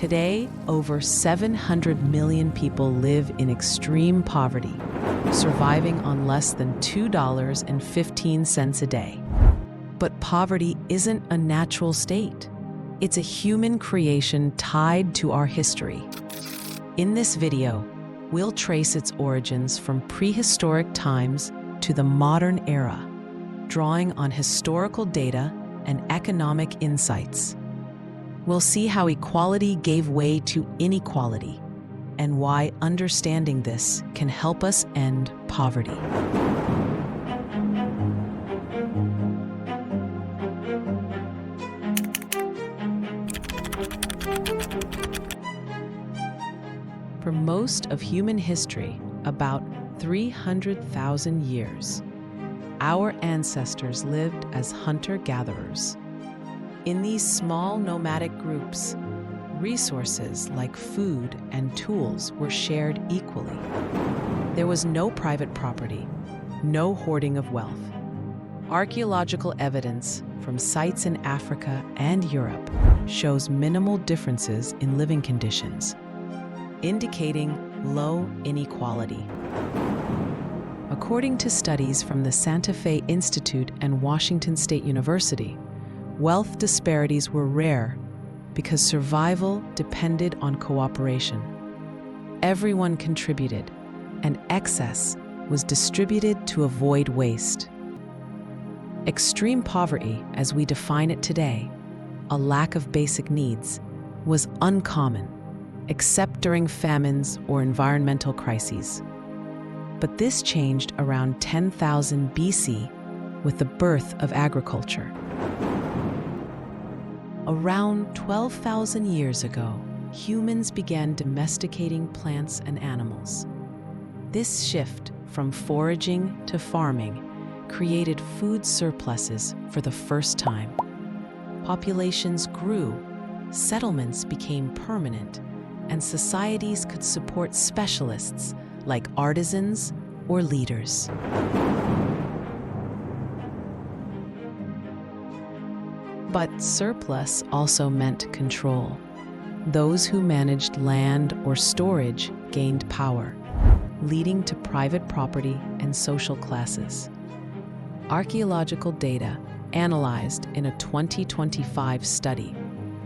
Today, over 700 million people live in extreme poverty, surviving on less than $2.15 a day. But poverty isn't a natural state. It's a human creation tied to our history. In this video, we'll trace its origins from prehistoric times to the modern era, drawing on historical data and economic insights. We'll see how equality gave way to inequality and why understanding this can help us end poverty. For most of human history, about 300,000 years, our ancestors lived as hunter-gatherers. In these small nomadic groups, resources like food and tools were shared equally. There was no private property, no hoarding of wealth. Archaeological evidence from sites in Africa and Europe shows minimal differences in living conditions, indicating low inequality. According to studies from the Santa Fe Institute and Washington State University, wealth disparities were rare because survival depended on cooperation. Everyone contributed, and excess was distributed to avoid waste. Extreme poverty, as we define it today, a lack of basic needs, was uncommon, except during famines or environmental crises. But this changed around 10,000 BC with the birth of agriculture. Around 12,000 years ago, humans began domesticating plants and animals. This shift from foraging to farming created food surpluses for the first time. Populations grew, settlements became permanent, and societies could support specialists like artisans or leaders. But surplus also meant control. Those who managed land or storage gained power, leading to private property and social classes. Archaeological data, analyzed in a 2025 study,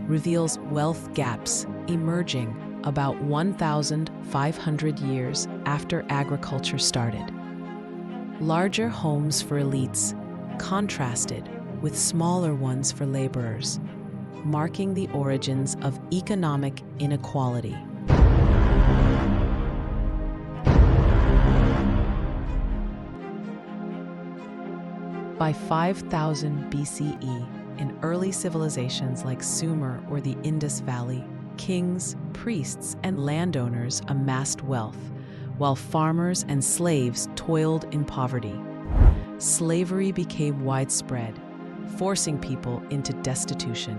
reveals wealth gaps emerging about 1,500 years after agriculture started. Larger homes for elites contrasted with smaller ones for laborers, marking the origins of economic inequality. By 5000 BCE, in early civilizations like Sumer or the Indus Valley, kings, priests, and landowners amassed wealth, while farmers and slaves toiled in poverty. Slavery became widespread, forcing people into destitution.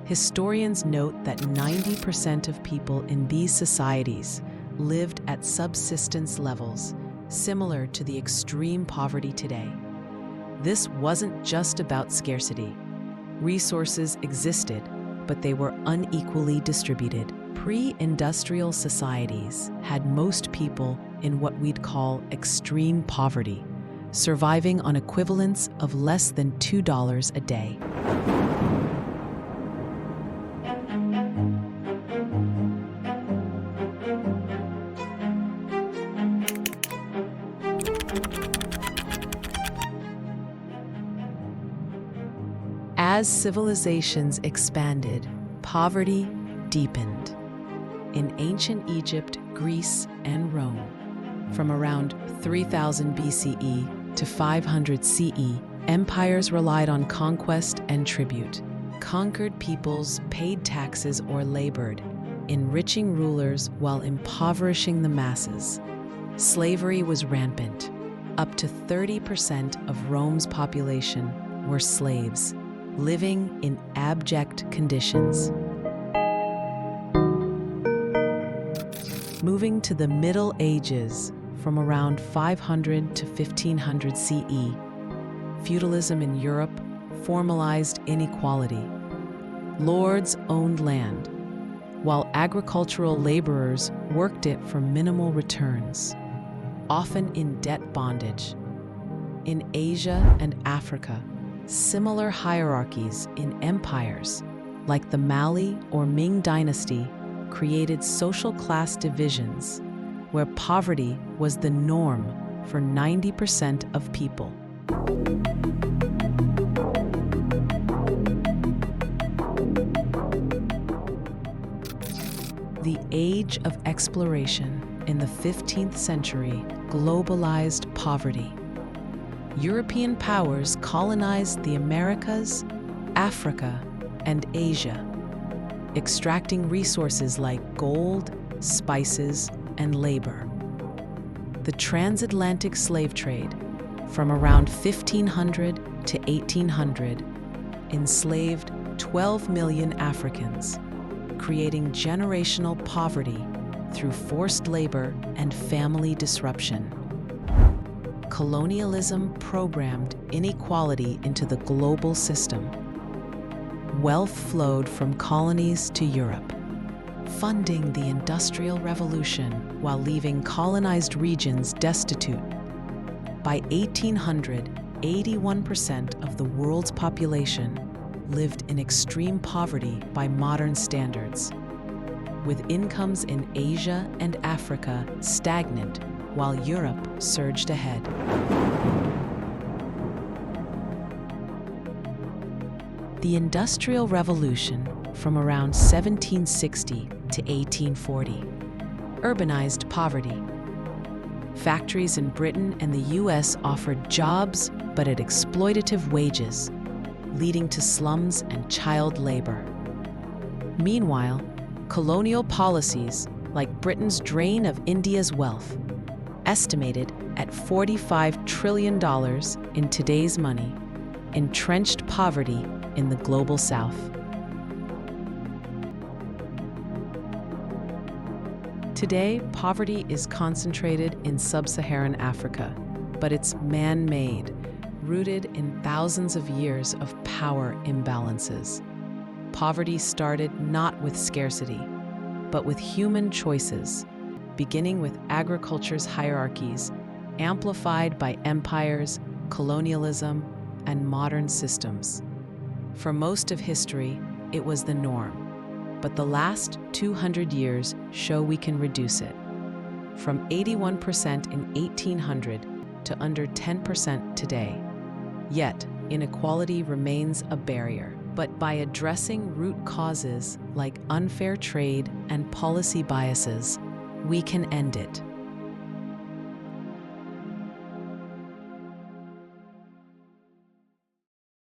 Historians note that 90% of people in these societies lived at subsistence levels, similar to the extreme poverty today. This wasn't just about scarcity. Resources existed, but they were unequally distributed. Pre-industrial societies had most people in what we'd call extreme poverty, surviving on equivalents of less than $2 a day. As civilizations expanded, poverty deepened. In ancient Egypt, Greece, and Rome, from around 3000 BCE to 500 CE, empires relied on conquest and tribute. Conquered peoples paid taxes or labored, enriching rulers while impoverishing the masses. Slavery was rampant. Up to 30% of Rome's population were slaves, living in abject conditions. Moving to the Middle Ages, from around 500 to 1500 CE, feudalism in Europe formalized inequality. Lords owned land, while agricultural laborers worked it for minimal returns, often in debt bondage. In Asia and Africa, similar hierarchies in empires, like the Mali or Ming dynasty, created social class divisions where poverty was the norm for 90% of people. The age of exploration in the 15th century globalized poverty. European powers colonized the Americas, Africa, and Asia, extracting resources like gold, spices, and labor. The transatlantic slave trade, from around 1500 to 1800, enslaved 12 million Africans, creating generational poverty through forced labor and family disruption. Colonialism programmed inequality into the global system. Wealth flowed from colonies to Europe, funding the Industrial Revolution while leaving colonized regions destitute. By 1800, 81% of the world's population lived in extreme poverty by modern standards, with incomes in Asia and Africa stagnant while Europe surged ahead. The Industrial Revolution, from around 1760 to 1840, urbanized poverty. Factories in Britain and the US offered jobs, but at exploitative wages, leading to slums and child labor. Meanwhile, colonial policies, like Britain's drain of India's wealth, estimated at $45 trillion in today's money, entrenched poverty in the global South. Today, poverty is concentrated in sub-Saharan Africa, but it's man-made, rooted in thousands of years of power imbalances. Poverty started not with scarcity, but with human choices, beginning with agriculture's hierarchies, amplified by empires, colonialism, and modern systems. For most of history, it was the norm, but the last 200 years show we can reduce it. From 81% in 1800 to under 10% today. Yet, inequality remains a barrier. But by addressing root causes like unfair trade and policy biases, we can end it.